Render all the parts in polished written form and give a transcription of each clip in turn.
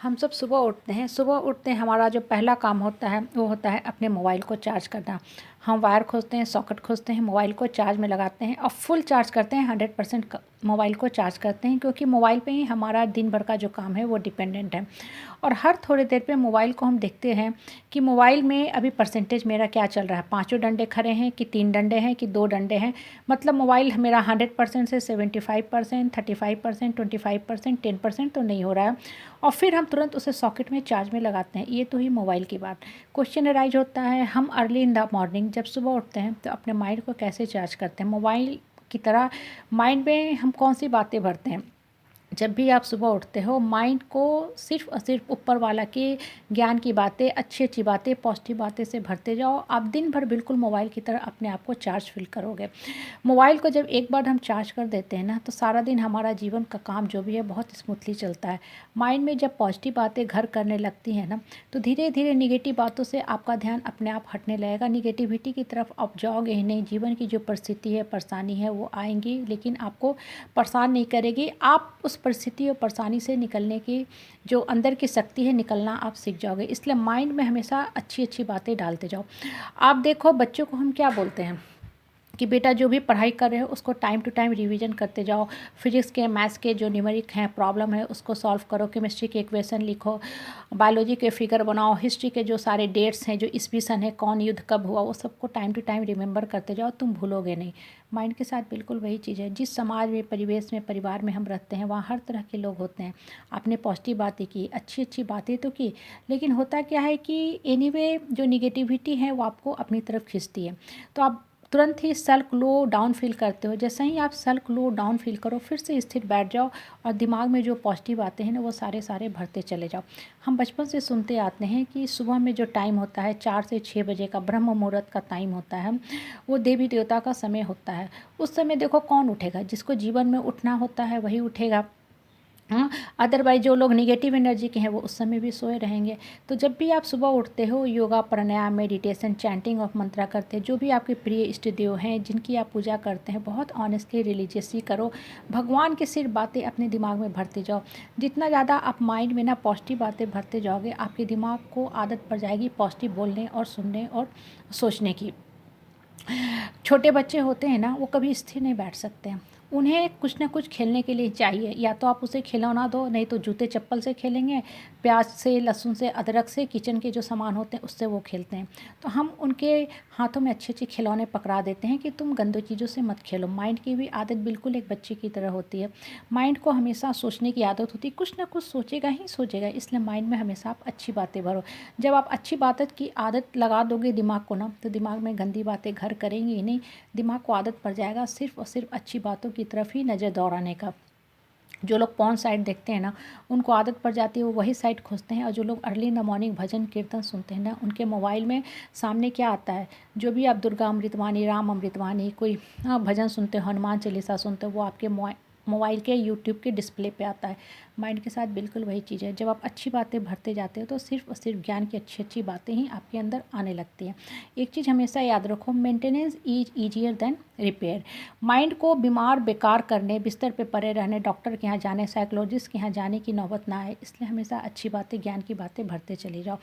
हम सब सुबह उठते हैं। सुबह उठते हैं, हमारा जो पहला काम होता है वो होता है अपने मोबाइल को चार्ज करना। हम वायर खोजते हैं, सॉकेट खोजते हैं, मोबाइल को चार्ज में लगाते हैं और फुल चार्ज करते हैं। 100% मोबाइल को चार्ज करते हैं, क्योंकि मोबाइल पे ही हमारा दिन भर का जो काम है वो डिपेंडेंट है। और हर थोड़ी देर पे मोबाइल को हम देखते हैं कि मोबाइल में अभी परसेंटेज मेरा क्या चल रहा है, 5 डंडे खड़े हैं कि 3 डंडे हैं कि 2 डंडे हैं। मतलब मोबाइल मेरा 100% से 75%, 35%, 25%, 10% तो नहीं हो रहा है। और फिर हम तुरंत उसे सॉकेट में चार्ज में लगाते हैं। ये तो ही मोबाइल की बात। क्वेश्चन अराइज होता है, हम अर्ली इन द मॉर्निंग जब सुबह उठते हैं तो अपने माइंड को कैसे चार्ज करते हैं। मोबाइल की तरह माइंड में हम कौन सी बातें भरते हैं। जब भी आप सुबह उठते हो, माइंड को सिर्फ और सिर्फ ऊपर वाला के ज्ञान की बातें, अच्छी अच्छी बातें, पॉजिटिव बातें से भरते जाओ। आप दिन भर बिल्कुल मोबाइल की तरह अपने आप को चार्ज फील करोगे। मोबाइल को जब एक बार हम चार्ज कर देते हैं ना, तो सारा दिन हमारा जीवन का काम जो भी है बहुत स्मूथली चलता है। माइंड में जब पॉजिटिव बातें घर करने लगती हैं ना, तो धीरे धीरे निगेटिव बातों से आपका ध्यान अपने आप हटने लगेगा। निगेटिविटी की तरफ आप जाओगे ही नहीं। जीवन की जो परिस्थिति है, परेशानी है, वो आएंगी, लेकिन आपको परेशान नहीं करेगी। आप उस परिस्थिति और परेशानी से निकलने की जो अंदर की शक्ति है, निकलना आप सीख जाओगे। इसलिए माइंड में हमेशा अच्छी अच्छी बातें डालते जाओ। आप देखो, बच्चों को हम क्या बोलते हैं कि बेटा जो भी पढ़ाई कर रहे हो उसको टाइम टू टाइम रिवीजन करते जाओ। फिजिक्स के, मैथ्स के जो न्यूमेरिक हैं, प्रॉब्लम है, उसको सॉल्व करो। केमिस्ट्री के इक्वेशन लिखो, बायोलॉजी के फिगर बनाओ, हिस्ट्री के जो सारे डेट्स हैं, जो ईस्वी सन है, कौन युद्ध कब हुआ, वो सबको टाइम टू टाइम रिमेंबर करते जाओ। तुम भूलोगे नहीं। माइंड के साथ बिल्कुल वही चीज़ है। जिस समाज में, परिवेश में, परिवार में हम रहते हैं, वहाँ हर तरह के लोग होते हैं। आपने पॉजिटिव बातें की, अच्छी अच्छी बातें तो की, लेकिन होता क्या है कि एनीवे जो निगेटिविटी है वो आपको अपनी तरफ खींचती है। तो आप तुरंत ही सेल्फ लो डाउन फील करते हो। जैसे ही आप सेल्फ लो डाउन फील करो, फिर से स्थिर बैठ जाओ और दिमाग में जो पॉजिटिव आते हैं ना, वो सारे सारे भरते चले जाओ। हम बचपन से सुनते आते हैं कि सुबह में जो टाइम होता है 4 से 6 बजे का ब्रह्म मुहूर्त का टाइम होता है, वो देवी देवता का समय होता है। उस समय देखो कौन उठेगा, जिसको जीवन में उठना होता है वही उठेगा। हाँ, अदरवाइज जो लोग निगेटिव एनर्जी के हैं वो उस समय भी सोए रहेंगे। तो जब भी आप सुबह उठते हो, योगा, प्राणायाम, मेडिटेशन, चैंटिंग ऑफ मंत्रा करते हैं, जो भी आपके प्रिय इष्ट देव हैं जिनकी आप पूजा करते हैं, बहुत ऑनेस्टली रिलीजियसली करो। भगवान की सिर्फ बातें अपने दिमाग में भरते जाओ। जितना ज़्यादा आप माइंड में ना पॉजिटिव बातें भरते जाओगे, आपके दिमाग को आदत पड़ जाएगी पॉजिटिव बोलने और सुनने और सोचने की। छोटे बच्चे होते हैं ना, वो कभी स्थिर नहीं बैठ सकते हैं। उन्हें कुछ ना कुछ खेलने के लिए चाहिए। या तो आप उसे खिलौना दो, नहीं तो जूते चप्पल से खेलेंगे, प्याज से, लहसुन से, अदरक से, किचन के जो सामान होते हैं उससे वो खेलते हैं। तो हम उनके हाथों में अच्छे अच्छे खिलौने पकड़ा देते हैं कि तुम गंदी चीज़ों से मत खेलो। माइंड की भी आदत बिल्कुल एक बच्चे की तरह होती है। माइंड को हमेशा सोचने की आदत होती है, कुछ ना कुछ सोचेगा ही सोचेगा। इसलिए माइंड में हमेशा आप अच्छी बातें भरो। जब आप अच्छी बात की आदत लगा दोगे दिमाग को ना, तो दिमाग में गंदी बातें घर करेंगी ही नहीं। दिमाग को आदत पड़ जाएगा सिर्फ और सिर्फ अच्छी बातों की तरफ ही नज़र दौड़ाने का। जो लोग पॉर्न साइट देखते हैं ना, उनको आदत पड़ जाती है, वो वही साइट खोजते हैं। और जो लोग अर्ली इन द मॉर्निंग भजन कीर्तन सुनते हैं ना, उनके मोबाइल में सामने क्या आता है, जो भी आप दुर्गा अमृतवाणी, राम अमृतवाणी, कोई भजन सुनते हो, हनुमान चालीसा सुनते हो, वो आपके मोबाइल के यूट्यूब के डिस्प्ले पे आता है। माइंड के साथ बिल्कुल वही चीज़ है। जब आप अच्छी बातें भरते जाते हो, तो सिर्फ और सिर्फ ज्ञान की अच्छी अच्छी बातें ही आपके अंदर आने लगती हैं। एक चीज़ हमेशा याद रखो, maintenance is easier than repair. Mind को बीमार बेकार करने, बिस्तर पे पड़े रहने, डॉक्टर के यहाँ जाने, साइकोलॉजिस्ट के यहाँ जाने की नौबत ना आए, इसलिए हमेशा अच्छी बातें, ज्ञान की बातें भरते चले जाओ।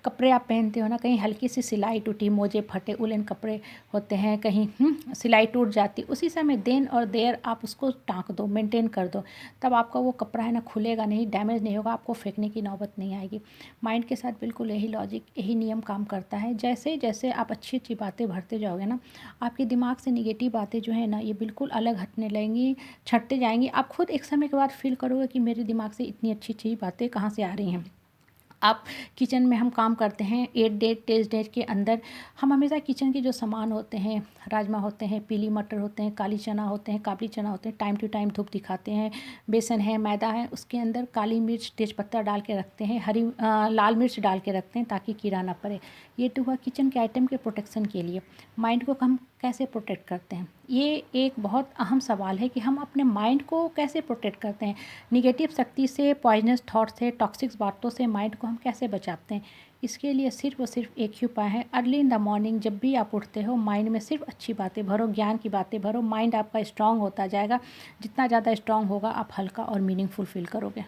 कपड़े आप पहनते हो ना, कहीं हल्की सी सिलाई टूटी, मोजे फटे, उलन कपड़े होते हैं, कहीं सिलाई टूट जाती, उसी समय देन और देर आप उसको टाँक दो, मेंटेन कर दो। तब आपका वो कपड़ा है ना खुलेगा नहीं, डैमेज नहीं होगा, आपको फेंकने की नौबत नहीं आएगी। माइंड के साथ बिल्कुल यही लॉजिक, यही नियम काम करता है। जैसे जैसे आप अच्छी अच्छी बातें भरते जाओगे ना, आपके दिमाग से निगेटिव बातें जो है ना, ये बिल्कुल अलग हटने लगेंगी, छटते जाएंगी। आप खुद एक समय के बाद फील करोगे कि मेरे दिमाग से इतनी अच्छी अच्छी बातें कहाँ से आ रही हैं। आप किचन में हम काम करते हैं 8 डे 10 डेज के अंदर, हम हमेशा किचन के जो सामान होते हैं, राजमा होते हैं, पीली मटर होते हैं, काली चना होते हैं, काबली चना होते हैं, टाइम टू टाइम धूप दिखाते हैं, बेसन है, मैदा है, उसके अंदर काली मिर्च, तेज़पत्ता डाल के रखते हैं, लाल मिर्च डाल के रखते हैं ताकि कीड़ा ना पड़े। ये तो हुआ किचन के आइटम के प्रोटेक्शन के लिए। माइंड को हम कैसे प्रोटेक्ट करते हैं, ये एक बहुत अहम सवाल है कि हम अपने माइंड को कैसे प्रोटेक्ट करते हैं। निगेटिव शक्ति से, पॉइजनस थॉट से, टॉक्सिक बातों से माइंड को हम कैसे बचाते हैं। इसके लिए सिर्फ और सिर्फ एक ही उपाय है, अर्ली इन द मॉर्निंग जब भी आप उठते हो, माइंड में सिर्फ अच्छी बातें भरो, ज्ञान की बातें भरो। माइंड आपका स्ट्रांग होता जाएगा। जितना ज़्यादा स्ट्रांग होगा, आप हल्का और मीनिंगफुल फील करोगे।